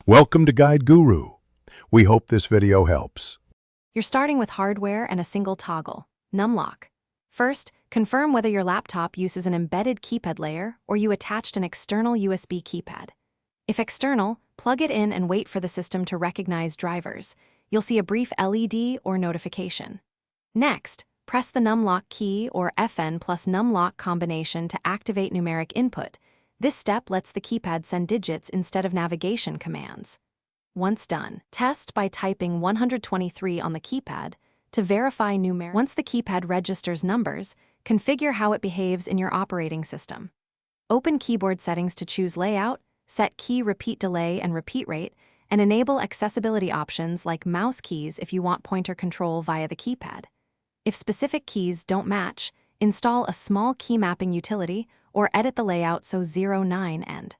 Welcome to Guide Guru. We hope this video helps. You're starting with hardware and a single toggle, numlock. First, confirm whether your laptop uses an embedded keypad layer or you attached an external USB keypad. If external, plug it in and wait for the system to recognize drivers. You'll see a brief LED or notification. Next, press the numlock key or FN plus numlock combination to activate numeric input. This step lets the keypad send digits instead of navigation commands. Once done, test by typing 123 on the keypad to verify numeric. Once the keypad registers numbers, configure how it behaves in your operating system. Open keyboard settings to choose layout, set key repeat delay and repeat rate, and enable accessibility options like mouse keys if you want pointer control via the keypad. If specific keys don't match, install a small key mapping utility or edit the layout so 09 end.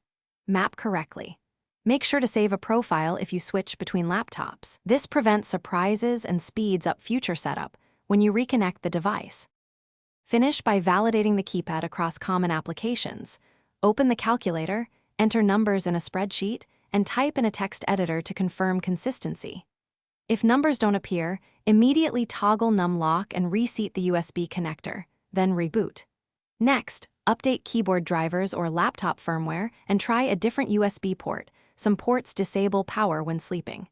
Map correctly. Make sure to save a profile if you switch between laptops. This prevents surprises and speeds up future setup when you reconnect the device. Finish by validating the keypad across common applications. Open the calculator, enter numbers in a spreadsheet, and type in a text editor to confirm consistency. If numbers don't appear, immediately toggle numlock and reseat the USB connector, then reboot. Next, update keyboard drivers or laptop firmware and try a different USB port. Some ports disable power when sleeping.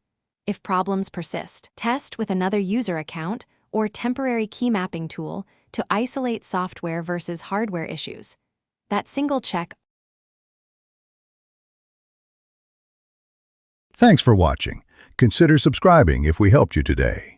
If problems persist, test with another user account or temporary key mapping tool to isolate software versus hardware issues. That single check. Thanks for watching. Consider subscribing if we helped you today.